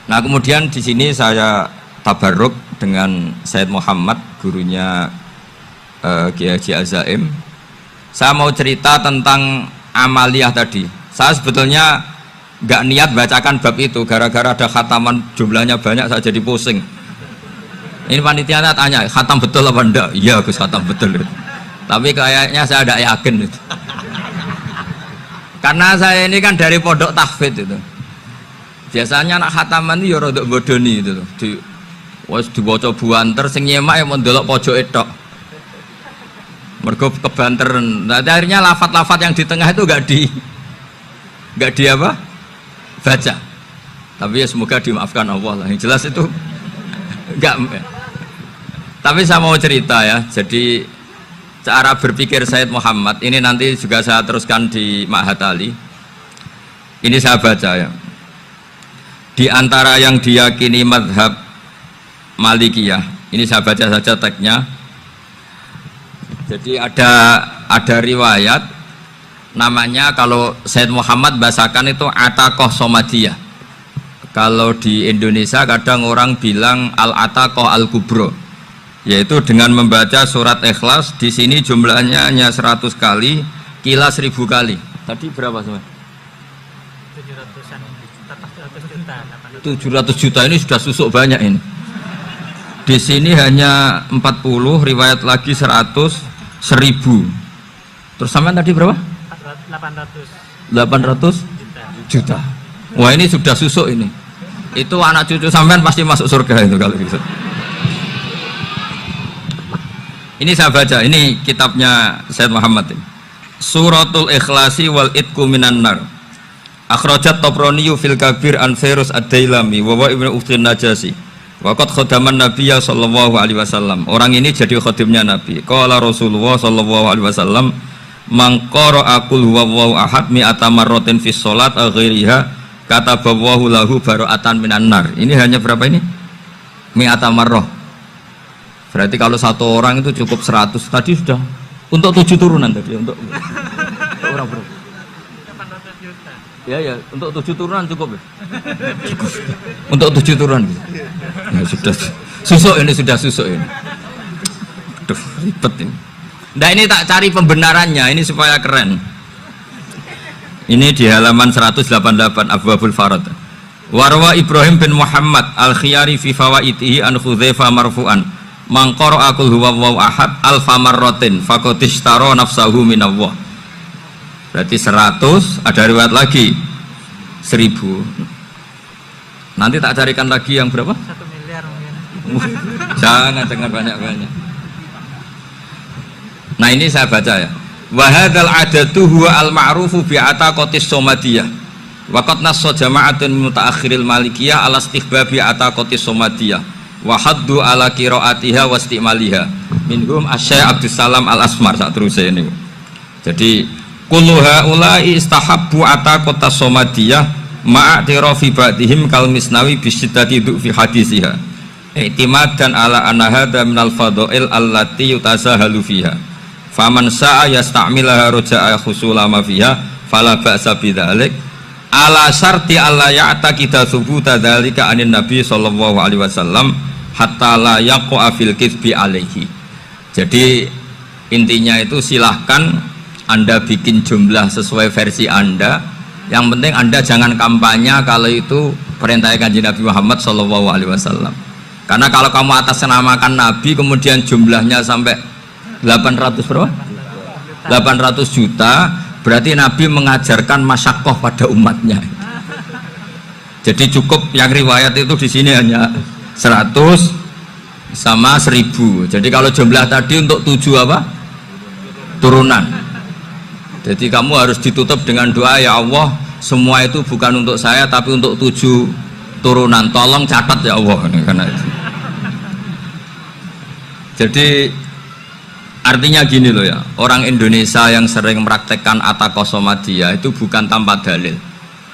Nah kemudian di sini saya tabarruk dengan Said Muhammad, gurunya Kiai Haji Azaim. Saya mau cerita tentang amaliyah tadi. Saya sebetulnya nggak niat bacakan bab itu, gara-gara ada khataman jumlahnya banyak saya jadi pusing. Ini panitianya tanya, khatam betul apa enggak? Iya Gus, khatam betul. Tapi kayaknya saya tidak yakin itu. Karena saya ini kan dari pondok tahfidz itu. Biasanya anak khataman itu ya rodok bodoni itu loh. Wes diwaca buanter sing nyemak ya mendelok pojoke tok. Mergo kebanteren. Nah, akhirnya lafat-lafat yang di tengah itu enggak di apa? Baca. Tapi ya semoga dimaafkan Allah lah. Yang jelas itu enggak. Tapi saya mau cerita ya. Jadi cara berpikir Said Muhammad ini nanti juga saya teruskan di Ma'had Ali. Ini saya baca ya. Di antara yang diyakini madhab Malikiyah, ini saya baca saja teksnya. Jadi ada riwayat namanya, kalau Said Muhammad bahasakan itu ataqoh somadiyah. Kalau di Indonesia kadang orang bilang al-ataqoh al-kubro, yaitu dengan membaca surat Ikhlas. Di sini jumlahnya hanya 100 kali, kila 1000 kali. Tadi berapa semua? 700 juta ini sudah susuk banyak ini. Di sini hanya 40, riwayat lagi 100, 1000. Terus sampai tadi berapa? 800 juta. Wah ini sudah susuk ini. Itu anak cucu sampean pasti masuk surga itu kalau gitu. Ini saya baca, ini kitabnya Said Muhammad ini. Suratul Ikhlasi wal Itqu minan nar. Akhrajat Tabrani fil Kabir an Fairuz ad-Dailami wa Ibnu Uftin Najasi. Waqad khadaman Nabiyya sallallahu alaihi wasallam. Orang ini jadi khadimnya Nabi. Qala Rasulullah sallallahu alaihi wasallam, "Man qara'a qul huwallahu ahad mi'ata marratin fi shalat ghairiha kataballahu lahu bara'atan minan nar." Ini hanya berapa ini? Mi'ata marrah. Berarti kalau satu orang itu cukup 100. Tadi sudah untuk 7 turunan tadi untuk orang berapa? 800 juta. Ya, untuk 7 turunan cukup ya? Cukup. Untuk 7 turunan. Ya, sudah susuk ini, sudah susuk ini. Aduh, ribet ini. Nah ini tak cari pembenarannya, ini supaya keren. Ini di halaman 188 Abwabul Farad. Warwa Ibrahim bin Muhammad al-Khiyari fi fawaitihi an Hudzaifah marfu'an. Man qara'a qul huwallahu ahad alfa marratin faqad ishtara nafsahu minallah. Berarti 100, ada riwayat lagi 1000. Nanti tak carikan lagi yang berapa? 1 miliar mungkin. Jangan banyak-banyak. Nah ini saya baca ya. Wa hadzal adatu huwa al-ma'rufu bi ataqatis somadiyah. Wa qad nassa jama'atun mutaakhiril malikiyah ala istihbabi ataqatis somadiyah. Wa haddu ala qiraatiha wa istimaliha. Minhum Asy-Syaikh Abdus Salam Al-Asmar sak terusé niku. Jadi kullu haula'i istahabbu ataqatas somadiyah ma'atirafi ba'dihim kal misnawi bisyiddati fi hadisiha. I'timadan ala anna hadza minal fadha'il allati yutasahalu fiha. Faman sa'a yasta'milaha raja'a khusula ma fiha fala ba'sa bidzalik ala syarti alla ya'taqida thubuta dzalika anin nabi sallallahu alaihi wasallam hatta la yaqa fil kitsbi alaihi. Jadi intinya itu silahkan Anda bikin jumlah sesuai versi Anda. Yang penting Anda jangan kampanye kalau itu perintah Kanjeng Nabi Muhammad sallallahu alaihi wasallam. Karena kalau kamu atasnamakan Nabi kemudian jumlahnya sampai 800 berapa? 800 juta, berarti Nabi mengajarkan masyaqqah pada umatnya. Jadi cukup yang riwayat itu di sini hanya 100 sama 1000. Jadi kalau jumlah tadi untuk 7 apa? Turunan. Jadi kamu harus ditutup dengan doa, ya Allah, semua itu bukan untuk saya tapi untuk 7 turunan. Tolong catat ya Allah. Karena itu. Jadi artinya gini loh ya, orang Indonesia yang sering mempraktekkan ataqoh somadiyah itu bukan tanpa dalil.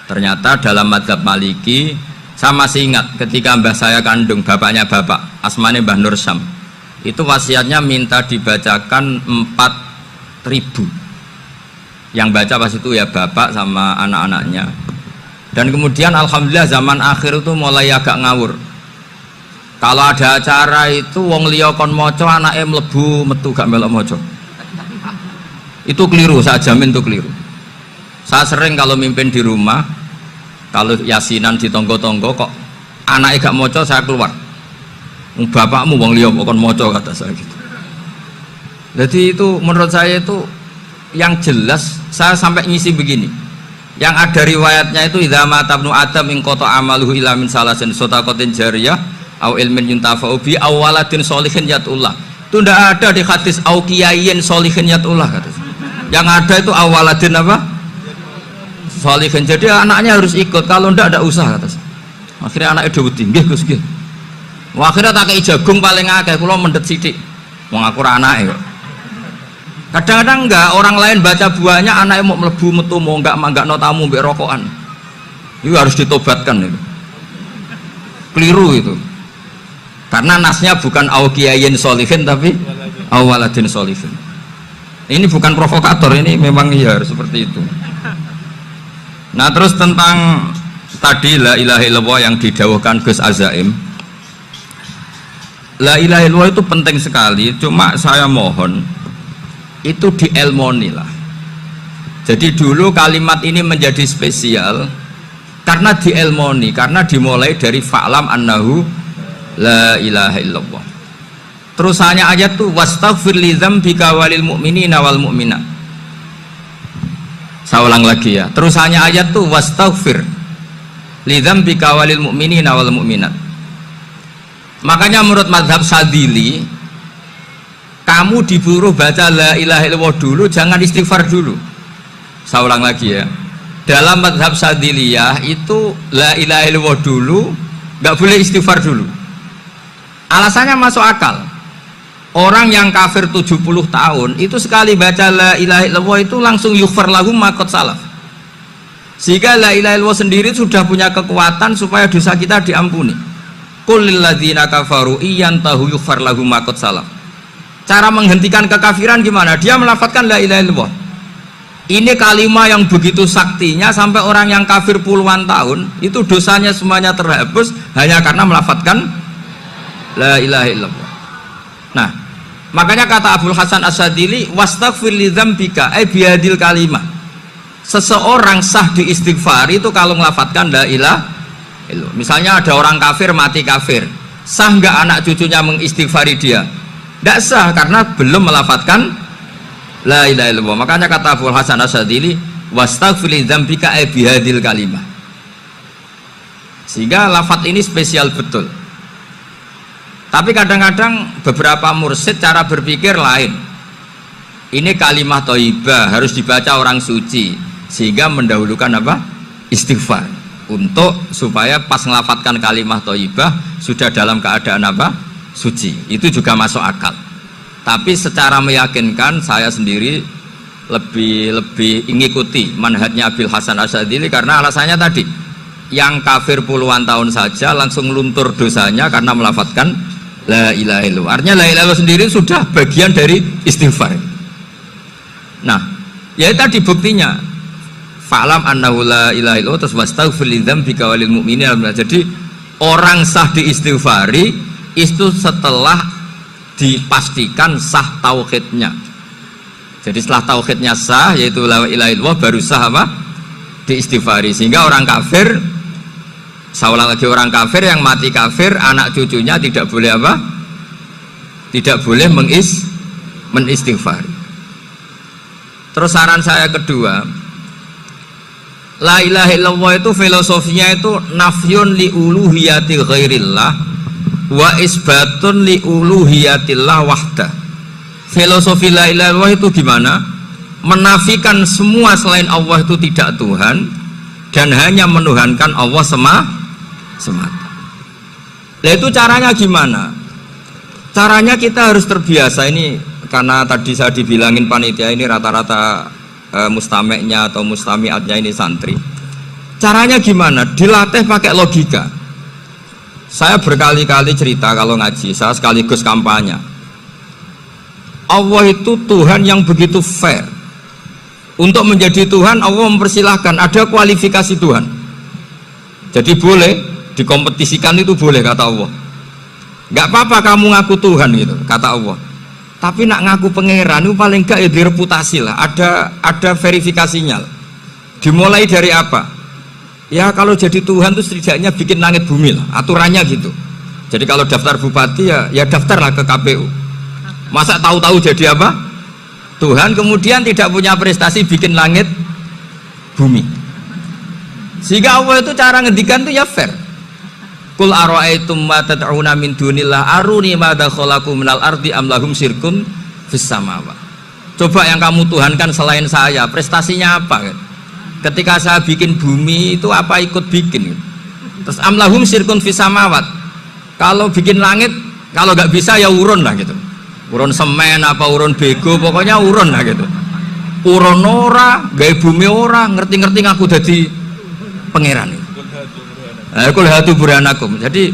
Ternyata dalam madzhab Maliki, saya masih ingat ketika mbah saya kandung, bapaknya bapak, asmane Mbah Nur Syam, itu wasiatnya minta dibacakan 4000. Yang baca pas itu ya bapak sama anak-anaknya. Dan kemudian alhamdulillah zaman akhir itu mulai agak ngawur. Kalau ada acara itu wong liya kon maca anake mlebu metu gak melok maca. Itu keliru, saya jamin itu keliru. Saya sering kalau mimpin di rumah, kalau yasinan di tonggo-tonggo kok anaknya gak maca, saya keluar. Bapakmu wong liya kon maca, kata saya gitu. Jadi itu menurut saya itu yang jelas. Saya sampai ngisi begini, yang ada riwayatnya itu idza mata ibnu adam in qata amaluhu illa min salasin shadaqatin jariyah au ilmin yuntafa'u bi aw waladin sholihin yatullah. Itu tidak ada di hadis au kiyayin sholihin yatullah, kata. Yang ada itu awaladin apa? Sholihin. Jadi anaknya harus ikut, kalau ndak ada usah, kata. Akhirnya anaknya dawuh nggih Gus nggih. Akhirnya tak kei jagung paling akeh, kula mendet sithik. Wong aku ora anake kok. Kadang-kadang enggak, orang lain baca buahnya anaknya mau mlebu metu mau enggak no tamu mbek rokokan. Itu harus ditobatkan itu. Keliru itu. Karena nasnya bukan au kiyayin sholihin tapi awaladin sholihin. Ini bukan provokator, ini memang ya seperti itu. Nah, terus tentang tadi la ilaha illallah yang didawuhkan Gus Azaim. La ilaha illallah itu penting sekali, cuma saya mohon itu dielmoni lah. Jadi dulu kalimat ini menjadi spesial karena dielmoni, karena dimulai dari fa'lam annahu la ilaha illallah. Terusannya ayat tuh wastaghfir li dzambika walil mu'minina wal mu'minat. Saya ulang lagi ya. Terusannya ayat tuh wastaghfir li dzambika walil mu'minina wal mu'minat. Makanya menurut mazhab Sadili, kamu disuruh baca la ilaha illallah dulu, jangan istighfar dulu. Saya ulang lagi ya. Dalam mazhab Sadiliyah itu la ilaha illallah dulu, nggak boleh istighfar dulu. Alasannya masuk akal. Orang yang kafir 70 tahun itu sekali baca la ilaha illallah itu langsung yughfar lahum ma qad salaf. Sehingga la ilaha illallah sendiri sudah punya kekuatan supaya dosa kita diampuni. Qul lil ladzina kafaru iyantahu yughfar lahum ma qad salaf. Cara menghentikan kekafiran gimana? Dia melafadzkan la ilaha illallah. Ini kalimat yang begitu saktinya sampai orang yang kafir puluhan tahun itu dosanya semuanya terhapus hanya karena melafadzkan la ilaha illallah. Nah, makanya kata Abdul Hasan As-Sadili wastaghfir li dzambika ay bihadil kalimah. Seseorang sah diistighfar itu kalau melafadzkan la ilaha illallah. Misalnya ada orang kafir mati kafir, sah nggak anak cucunya mengistighfari dia? Tidak sah karena belum melafadzkan la ilaha illallah. Makanya kata Abdul Hasan As-Sadili wastaghfir li dzambika ay bihadil kalimah. Sehingga lafadz ini spesial betul. Tapi kadang-kadang beberapa mursyid cara berpikir lain. Ini kalimat thayyibah harus dibaca orang suci, sehingga mendahulukan apa? Istighfar. Untuk supaya pas ngelafatkan kalimat thayyibah sudah dalam keadaan apa? Suci. Itu juga masuk akal. Tapi secara meyakinkan saya sendiri lebih mengikuti manhajnya Abdul Hasan As-Sadili karena alasannya tadi, yang kafir puluhan tahun saja langsung luntur dosanya karena melafatkan la ilaha illallah. Artinya la ilaha illallah sendiri sudah bagian dari istighfar. Nah, ya tadi buktinya fa'lam annahu la ilaha illallah terus wastaghfir li dzambika walil mu'minina. Jadi orang sah diistighfari itu setelah dipastikan sah tauhidnya. Jadi setelah tauhidnya sah yaitu la ilaha illallah baru sah apa? Diistighfari. Sehingga orang kafir, saya ulang lagi, orang kafir yang mati kafir anak cucunya tidak boleh apa? Tidak boleh menistighfari. Terus saran saya kedua, la ilaha illallah itu filosofinya itu nafyun li uluhiyati ghairillah wa isbatun li uluhiyatillah wahda. Filosofi la ilaha illallah itu gimana? Menafikan semua selain Allah itu tidak Tuhan dan hanya menuhankan Allah semata. Nah itu caranya gimana? Caranya kita harus terbiasa. Ini karena tadi saya dibilangin panitia ini rata-rata mustameknya atau mustamiatnya ini santri. Caranya gimana? Dilatih pakai logika. Saya berkali-kali cerita kalau ngaji, saya sekaligus kampanye. Allah itu Tuhan yang begitu fair. Untuk menjadi Tuhan Allah mempersilahkan, ada kualifikasi Tuhan. Jadi boleh dikompetisikan, itu boleh kata Allah. Nggak apa-apa kamu ngaku Tuhan gitu kata Allah. Tapi nak ngaku pangeran itu paling enggak ya direputasi lah. Ada verifikasinya. Dimulai dari apa? Ya kalau jadi Tuhan itu setidaknya bikin langit bumi lah. Aturannya gitu. Jadi kalau daftar bupati ya daftarlah ke KPU. Masa tahu-tahu jadi apa? Tuhan kemudian tidak punya prestasi bikin langit bumi. Sehingga Allah itu cara ngendikan itu ya fair. Qul ara'aitum ma tad'una min dunillah aruni madza khalaqu minal ardi am lahum syirkun fis samawat. Coba yang kamu tuhankan selain saya, prestasinya apa? Ketika saya bikin bumi itu apa ikut bikin? Terus am lahum syirkun fis samawat. Kalau bikin langit, kalau nggak bisa ya urun lah gitu. Urun semen apa urun bego, pokoknya urun lah gitu. Urun ora, gawe bumi ora, ngerti-ngerti ngaku dadi pangeran. Kul hatu burhanakum. Jadi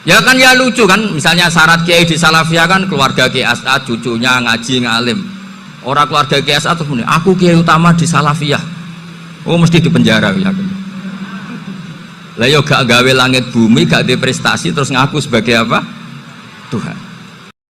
ya kan ya lucu kan, misalnya syarat kiai di Salafiyah kan keluarga Kiai As'ad, cucunya ngaji ngalim. Orang keluarga Kiai As'ad terus aku kiai utama di Salafiyah. Oh mesti di penjara ya. Lah yo gak gawe langit bumi, gak ada prestasi terus ngaku sebagai apa? Tuhan.